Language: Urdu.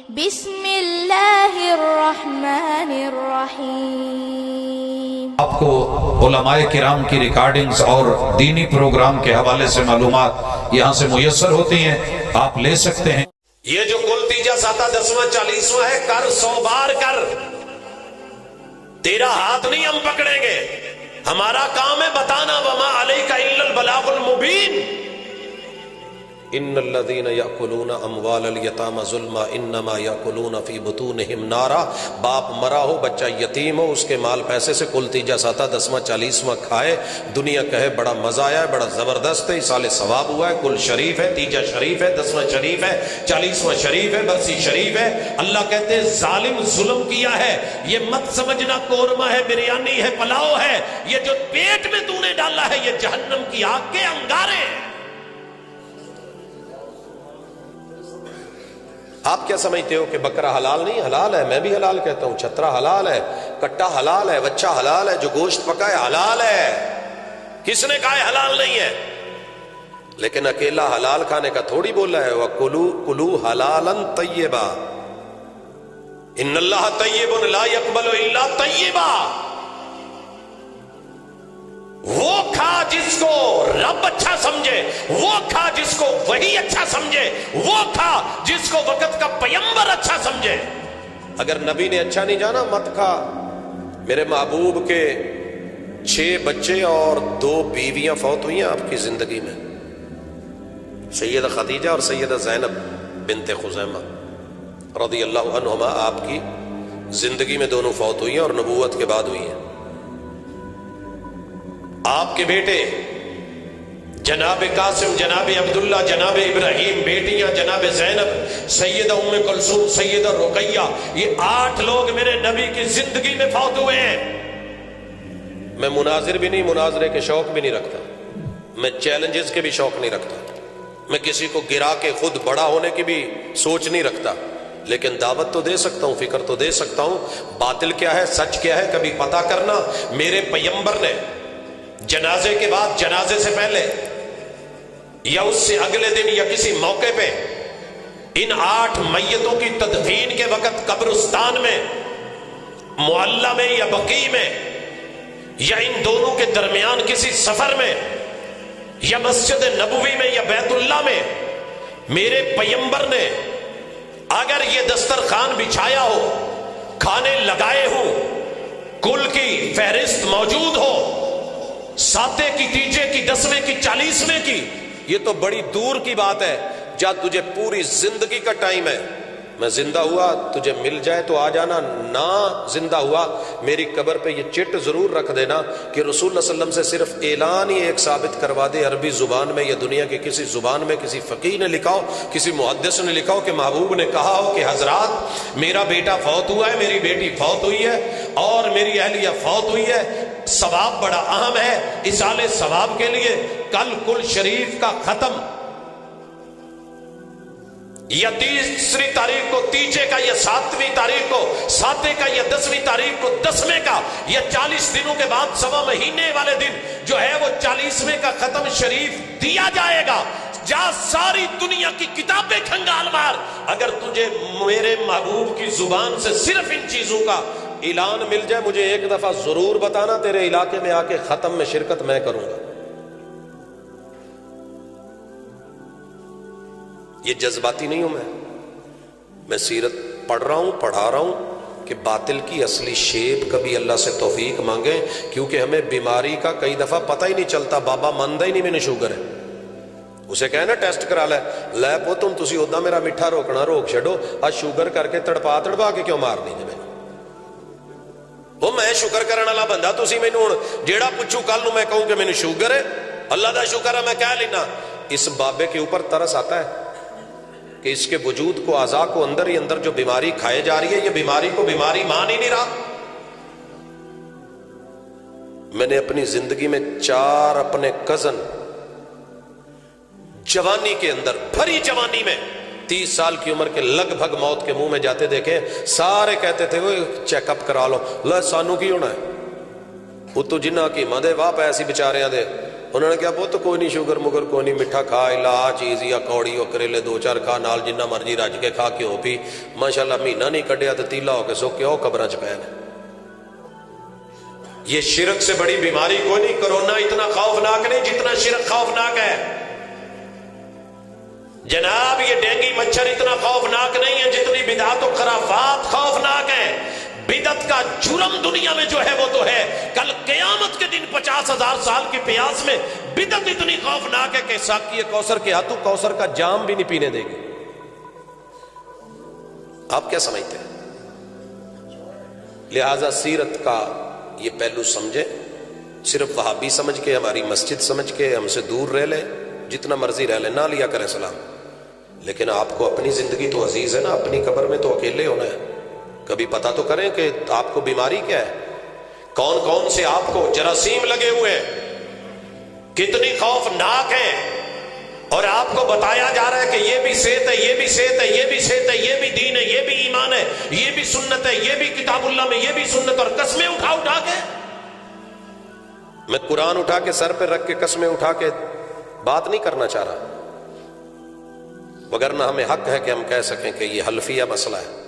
بسم اللہ الرحمن الرحیم۔ آپ کو علماء کرام کی ریکارڈنگز اور دینی پروگرام کے حوالے سے معلومات یہاں سے میسر ہوتی ہیں، آپ لے سکتے ہیں۔ یہ جو کل تیجا ساتہ 10واں 40واں ہے، کر 100 بار کر، تیرا ہاتھ نہیں ہم پکڑیں گے، ہمارا کام ہے بتانا، وما علیک الا البلاغ المبین۔ ان الذين ياكلون اموال اليتامى ظلما انما ياكلون في بطونهم نارا۔ باپ مرا ہو، بچہ یتیم ہو، اس کے مال پیسے سے کل تیجا ساتہ 10واں 40واں کھائے، دنیا کہے بڑا مزہ آیا ہے، بڑا زبردست ہے، سال ثواب ہوا ہے، کل شریف ہے، تیجا شریف ہے، 10واں شریف ہے، 40واں شریف ہے، برسی شریف ہے۔ اللہ کہتے ہیں ظالم ظلم کیا ہے، یہ مت سمجھنا قورمہ ہے، بریانی ہے، پلاؤ ہے، یہ جو پیٹ میں تو نے ڈالا ہے یہ جہنم کی آگ کے انگارے ہیں۔ آپ کیا سمجھتے ہو کہ بکرا حلال نہیں؟ حلال ہے، میں بھی حلال کہتا ہوں، چھترا حلال ہے، کٹا حلال ہے، بچہ حلال ہے، جو گوشت پکا ہے حلال ہے، کس نے کہا ہے حلال نہیں ہے؟ لیکن اکیلا حلال کھانے کا تھوڑی بولا ہے، وَكُلُوا حَلَالًا طَيِّبًا إِنَّ اللَّهَ طَيِّبٌ لَا يَقْبَلُ إِلَّا طَيِّبًا۔ وہ کھا جس کو رب اچھا سمجھے، وہ کھا جس کو وہی اچھا سمجھے، وہ کھا جس کو وقت کا پیمبر اچھا سمجھے۔ اگر نبی نے اچھا نہیں جانا مت کھا۔ میرے محبوب کے 6 بچے اور 2 بیویاں فوت ہوئی ہیں آپ کی زندگی میں، سیدہ خدیجہ اور سیدہ زینب بنت خزیمہ رضی اللہ عنہما، آپ کی زندگی میں دونوں فوت ہوئی ہیں اور نبوت کے بعد ہوئی ہیں۔ آپ کے بیٹے جناب قاسم، جناب عبداللہ، جناب ابراہیم، بیٹیاں جناب زینب، سیدہ ام کلثوم، سیدہ رقیہ، یہ 8 لوگ میرے نبی کی زندگی میں فوت ہوئے ہیں۔ میں مناظر بھی نہیں، مناظرے کے شوق بھی نہیں رکھتا، میں چیلنجز کے بھی شوق نہیں رکھتا، میں کسی کو گرا کے خود بڑا ہونے کی بھی سوچ نہیں رکھتا، لیکن دعوت تو دے سکتا ہوں، فکر تو دے سکتا ہوں، باطل کیا ہے سچ کیا ہے کبھی پتہ کرنا۔ میرے پیمبر نے جنازے کے بعد، جنازے سے پہلے یا اس سے اگلے دن یا کسی موقع پہ ان 8 میتوں کی تدفین کے وقت قبرستان میں، معلّہ میں یا بقیع میں یا ان دونوں کے درمیان کسی سفر میں یا مسجد نبوی میں یا بیت اللہ میں، میرے پیمبر نے اگر یہ دسترخوان بچھایا ہو، کھانے لگائے ہوں، کل کی فہرست موجود ہو، ساتے کی، تیجے کی، 10ویں کی، 40ویں کی، یہ تو بڑی دور کی بات ہے۔ جب تجھے پوری زندگی کا ٹائم ہے، میں زندہ ہوا تجھے مل جائے تو آ جانا، نہ زندہ ہوا میری قبر پہ یہ چٹ ضرور رکھ دینا کہ رسول اللہ صلی اللہ علیہ وسلم سے صرف اعلان ہی ایک ثابت کروا دے، عربی زبان میں یا دنیا کی کسی زبان میں کسی فقیہ نے لکھا ہو، کسی محدث نے لکھا ہو کہ محبوب نے کہا ہو کہ حضرات میرا بیٹا فوت ہوا ہے، میری بیٹی فوت ہوئی ہے اور میری اہلیہ فوت ہوئی ہے، ثواب بڑا اہم ہے، اصال ثواب کے لیے کل کل شریف کا ختم یا 30 تاریخ کو تیجے کا یا 7ویں تاریخ کو ساتے کا یا 10ویں تاریخ کو 10ویں کا یا 40 دنوں کے بعد 1.25 مہینے والے دن جو ہے وہ 40ویں کا ختم شریف دیا جائے گا۔ جا ساری دنیا کی کتابیں کھنگال مار، اگر تجھے میرے محبوب کی زبان سے صرف ان چیزوں کا اعلان مل جائے مجھے ایک دفعہ ضرور بتانا، تیرے علاقے میں آ کے ختم میں شرکت میں کروں گا۔ یہ جذباتی نہیں ہوں میں سیرت پڑھ رہا ہوں، پڑھا رہا ہوں کہ باطل کی اصلی شیپ کبھی اللہ سے توفیق مانگیں، کیونکہ ہمیں بیماری کا کئی دفعہ پتہ ہی نہیں چلتا۔ بابا ماندا ہی نہیں میں نے شوگر ہے، اسے کہنا ٹیسٹ کرا لے پوت ہوں تسی ادا میرا میٹھا روکنا روک چھڈو، آج شوگر کر کے تڑپا کے کیوں مارنی جی میں؟ وہ میں شکر کرنے والا بندہ، تسی مینوں ہن جیڑا پوچھو کل نوں میں کہوں کہ مینوں شوگر ہے، اللہ دا شکر ہے میں کہہ لینا۔ اس بابے کے اوپر ترس آتا ہے کہ اس کے وجود کو، اعضاء کو اندر ہی اندر جو بیماری کھائے جا رہی ہے، یہ بیماری کو بیماری مان ہی نہیں رہا۔ میں نے اپنی زندگی میں 4 اپنے کزن جوانی کے اندر، بھری جوانی میں 30 سال کی عمر کے لگ بھگ موت کے منہ میں جاتے دیکھے، سارے کہتے تھے وہ چیک اپ کرا لو، لے سانو کی ہونا ہے، وہ تو جنہ کی مدے واہ پیسی بچاریاں دے انہوں نے کہا وہ تو کوئی نہیں شوگر مگر کوئی نہیں, میٹھا کھا الا آ چیز یا کوڑی اور کریلے 2-4 کھا نال جنہ مرضی رج کے کھا کیوں پی, ماشاءاللہ مہینہ نہیں کڈیا تو تیلا ہو کے سوکے او قبراں چ پے نے. یہ شرک سے بڑی بیماری کوئی نہیں. کرونا اتنا خوفناک نہیں جتنا شرک خوفناک ہے جناب. یہ ڈینگی مچھر اتنا خوفناک نہیں ہے جتنی بدعت و خرافات خوفناک ہیں. بدعت کا جرم دنیا میں جو ہے وہ تو ہے, کل قیامت کے دن 50,000 سال کی پیاس میں بدعت اتنی خوفناک ہے کہ ساقی کوثر کے ہاتھوں کوثر کا جام بھی نہیں پینے دے گی. آپ کیا سمجھتے ہیں؟ لہذا سیرت کا یہ پہلو سمجھیں. صرف وہابی سمجھ کے, ہماری مسجد سمجھ کے ہم سے دور رہ لے, جتنا مرضی رہ لے, نہ لیا کریں سلام. لیکن آپ کو اپنی زندگی تو عزیز ہے نا, اپنی قبر میں تو اکیلے ہونا ہے. کبھی پتہ تو کریں کہ آپ کو بیماری کیا ہے, کون کون سے آپ کو جراثیم لگے ہوئے ہیں, کتنی خوفناک ہیں, اور آپ کو بتایا جا رہا ہے کہ یہ بھی صحت ہے, یہ بھی صحت ہے, یہ بھی صحت ہے, یہ بھی دین ہے, یہ بھی ایمان ہے, یہ بھی سنت ہے, یہ بھی کتاب اللہ میں, یہ بھی سنت. اور قسمیں اٹھا اٹھا کے, میں قرآن اٹھا کے سر پہ رکھ کے قسمیں اٹھا کے بات نہیں کرنا چاہ رہا, وگرنہ ہمیں حق ہے کہ ہم کہہ سکیں کہ یہ حلفیہ مسئلہ ہے.